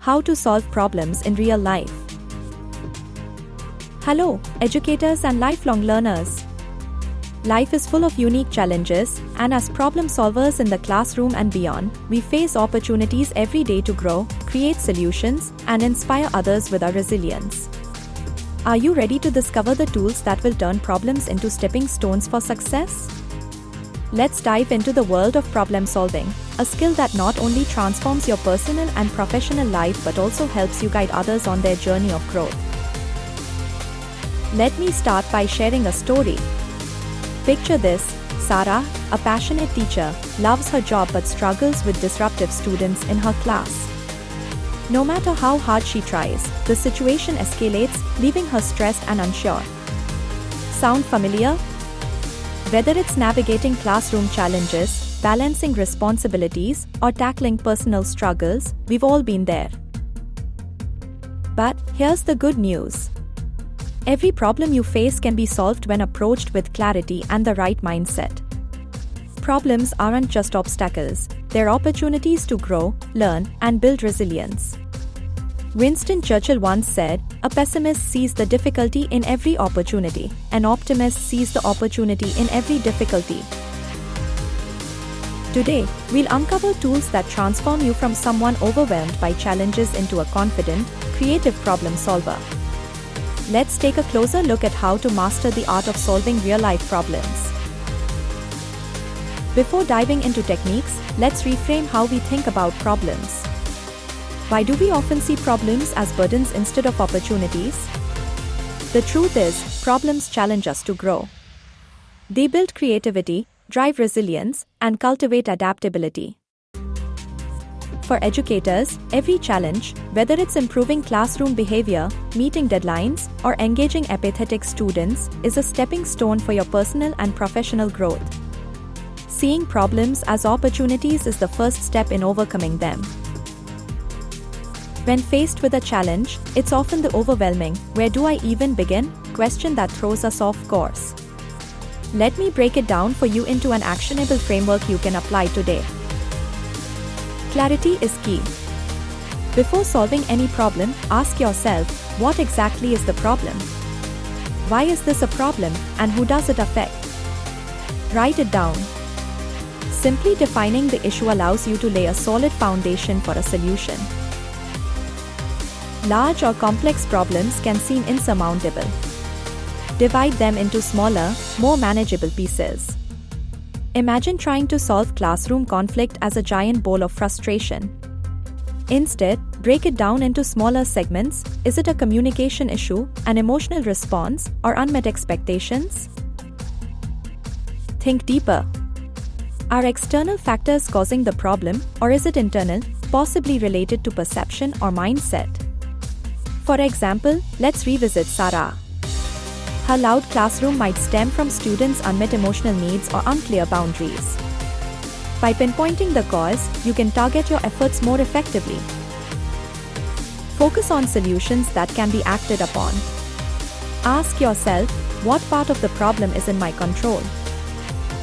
How to solve problems in real life. Hello, educators and lifelong learners. Life is full of unique challenges, and as problem solvers in the classroom and beyond, we face opportunities every day to grow, create solutions, and inspire others with our resilience. Are you ready to discover the tools that will turn problems into stepping stones for success? Let's dive into the world of problem solving, a skill that not only transforms your personal and professional life but also helps you guide others on their journey of growth. Let me start by sharing a story. Picture this: Sarah, a passionate teacher, loves her job but struggles with disruptive students in her class. No matter how hard she tries, the situation escalates, leaving her stressed and unsure. Sound familiar? Whether it's navigating classroom challenges, balancing responsibilities, or tackling personal struggles, we've all been there. But here's the good news. Every problem you face can be solved when approached with clarity and the right mindset. Problems aren't just obstacles, they're opportunities to grow, learn, and build resilience. Winston Churchill once said, "A pessimist sees the difficulty in every opportunity, an optimist sees the opportunity in every difficulty." Today, we'll uncover tools that transform you from someone overwhelmed by challenges into a confident, creative problem solver. Let's take a closer look at how to master the art of solving real-life problems. Before diving into techniques, let's reframe how we think about problems. Why do we often see problems as burdens instead of opportunities? The truth is, problems challenge us to grow. They build creativity, drive resilience, and cultivate adaptability. For educators, every challenge, whether it's improving classroom behavior, meeting deadlines, or engaging apathetic students, is a stepping stone for your personal and professional growth. Seeing problems as opportunities is the first step in overcoming them. When faced with a challenge, it's often the overwhelming "where do I even begin?" question that throws us off course. Let me break it down for you into an actionable framework you can apply today. Clarity is key. Before solving any problem, ask yourself, what exactly is the problem? Why is this a problem, and who does it affect? Write it down. Simply defining the issue allows you to lay a solid foundation for a solution. Large or complex problems can seem insurmountable. Divide them into smaller, more manageable pieces. Imagine trying to solve classroom conflict as a giant bowl of frustration. Instead, break it down into smaller segments. Is it a communication issue, an emotional response, or unmet expectations? Think deeper. Are external factors causing the problem, or is it internal, possibly related to perception or mindset? For example, let's revisit Sarah. Her loud classroom might stem from students' unmet emotional needs or unclear boundaries. By pinpointing the cause, you can target your efforts more effectively. Focus on solutions that can be acted upon. Ask yourself, what part of the problem is in my control?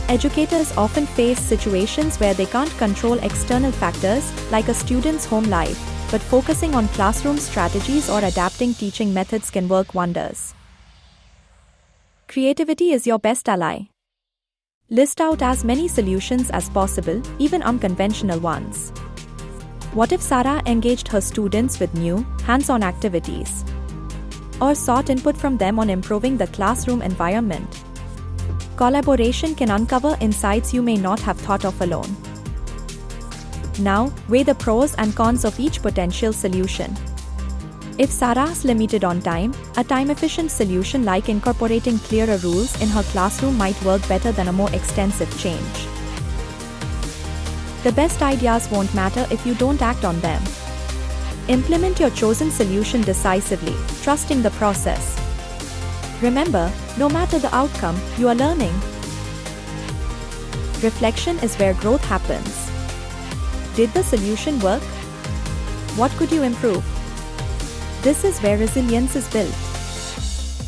Educators often face situations where they can't control external factors, like a student's home life, but focusing on classroom strategies or adapting teaching methods can work wonders. Creativity is your best ally. List out as many solutions as possible, even unconventional ones. What if Sarah engaged her students with new, hands-on activities? Or sought input from them on improving the classroom environment? Collaboration can uncover insights you may not have thought of alone. Now, weigh the pros and cons of each potential solution. If Sarah's limited on time, a time-efficient solution like incorporating clearer rules in her classroom might work better than a more extensive change. The best ideas won't matter if you don't act on them. Implement your chosen solution decisively, trusting the process. Remember, no matter the outcome, you are learning. Reflection is where growth happens. Did the solution work? What could you improve? This is where resilience is built.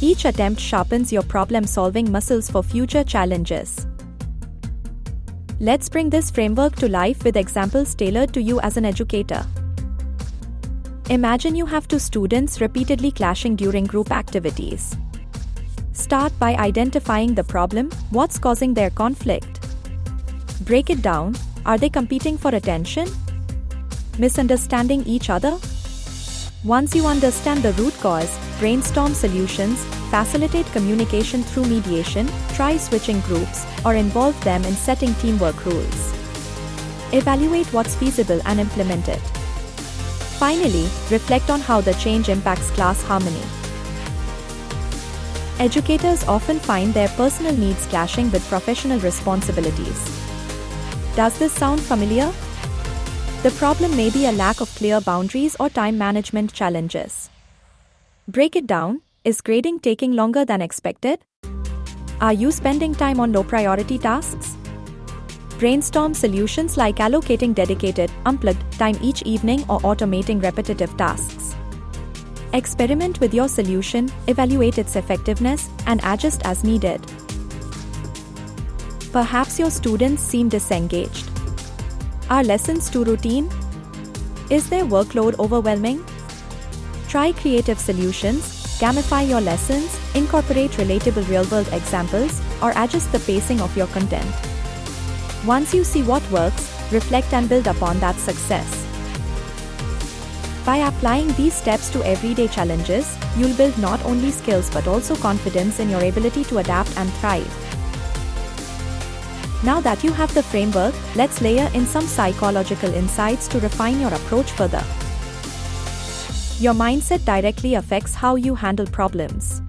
Each attempt sharpens your problem-solving muscles for future challenges. Let's bring this framework to life with examples tailored to you as an educator. Imagine you have two students repeatedly clashing during group activities. Start by identifying the problem, what's causing their conflict. Break it down. Are they competing for attention? Misunderstanding each other? Once you understand the root cause, brainstorm solutions, facilitate communication through mediation, try switching groups, or involve them in setting teamwork rules. Evaluate what's feasible and implement it. Finally, reflect on how the change impacts class harmony. Educators often find their personal needs clashing with professional responsibilities. Does this sound familiar? The problem may be a lack of clear boundaries or time management challenges. Break it down. Is grading taking longer than expected? Are you spending time on low-priority tasks? Brainstorm solutions like allocating dedicated, unplugged time each evening or automating repetitive tasks. Experiment with your solution, evaluate its effectiveness, and adjust as needed. Perhaps your students seem disengaged. Are lessons too routine? Is their workload overwhelming? Try creative solutions, gamify your lessons, incorporate relatable real-world examples, or adjust the pacing of your content. Once you see what works, reflect and build upon that success. By applying these steps to everyday challenges, you'll build not only skills but also confidence in your ability to adapt and thrive. Now that you have the framework, let's layer in some psychological insights to refine your approach further. Your mindset directly affects how you handle problems.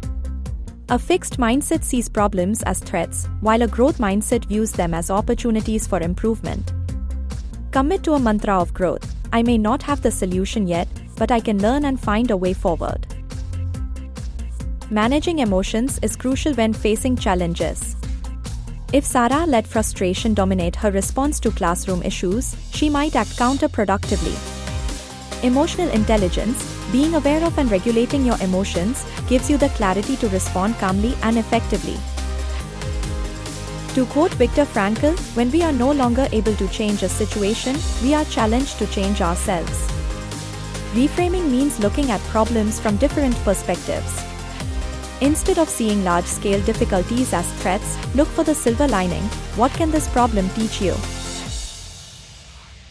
A fixed mindset sees problems as threats, while a growth mindset views them as opportunities for improvement. Commit to a mantra of growth. I may not have the solution yet, but I can learn and find a way forward. Managing emotions is crucial when facing challenges. If Sarah let frustration dominate her response to classroom issues, she might act counterproductively. Emotional intelligence, being aware of and regulating your emotions, gives you the clarity to respond calmly and effectively. To quote Viktor Frankl, when we are no longer able to change a situation, we are challenged to change ourselves. Reframing means looking at problems from different perspectives. Instead of seeing large-scale difficulties as threats, look for the silver lining. What can this problem teach you?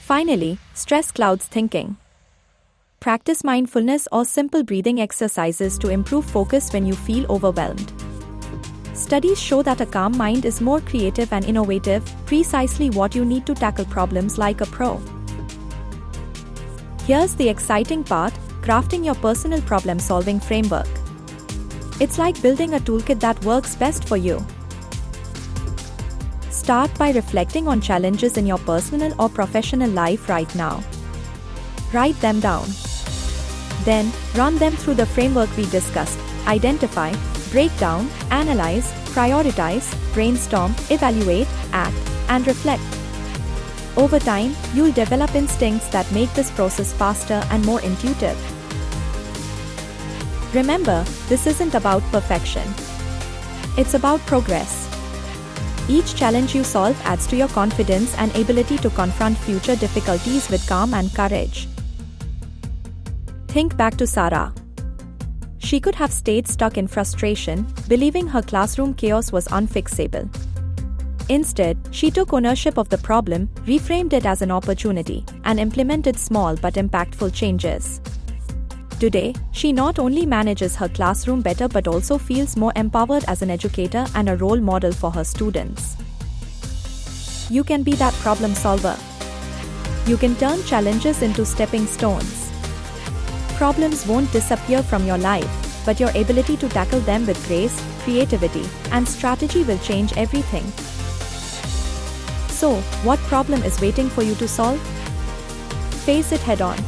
Finally, stress clouds thinking. Practice mindfulness or simple breathing exercises to improve focus when you feel overwhelmed. Studies show that a calm mind is more creative and innovative, precisely what you need to tackle problems like a pro. Here's the exciting part: crafting your personal problem-solving framework. It's like building a toolkit that works best for you. Start by reflecting on challenges in your personal or professional life right now. Write them down. Then, run them through the framework we discussed. Identify, break down, analyze, prioritize, brainstorm, evaluate, act, and reflect. Over time, you'll develop instincts that make this process faster and more intuitive. Remember, this isn't about perfection. It's about progress. Each challenge you solve adds to your confidence and ability to confront future difficulties with calm and courage. Think back to Sarah. She could have stayed stuck in frustration, believing her classroom chaos was unfixable. Instead, she took ownership of the problem, reframed it as an opportunity, and implemented small but impactful changes. Today, she not only manages her classroom better but also feels more empowered as an educator and a role model for her students. You can be that problem solver. You can turn challenges into stepping stones. Problems won't disappear from your life, but your ability to tackle them with grace, creativity, and strategy will change everything. So, what problem is waiting for you to solve? Face it head on.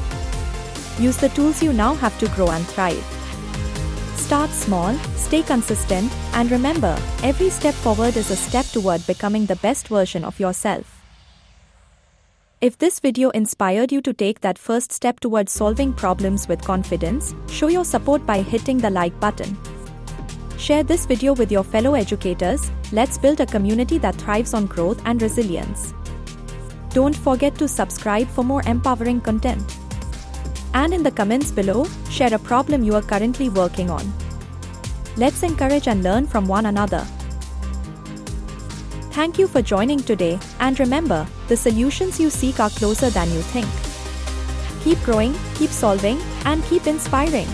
Use the tools you now have to grow and thrive. Start small, stay consistent, and remember, every step forward is a step toward becoming the best version of yourself. If this video inspired you to take that first step towards solving problems with confidence, show your support by hitting the like button. Share this video with your fellow educators. Let's build a community that thrives on growth and resilience. Don't forget to subscribe for more empowering content. And in the comments below, share a problem you are currently working on. Let's encourage and learn from one another. Thank you for joining today, and remember, the solutions you seek are closer than you think. Keep growing, keep solving, and keep inspiring.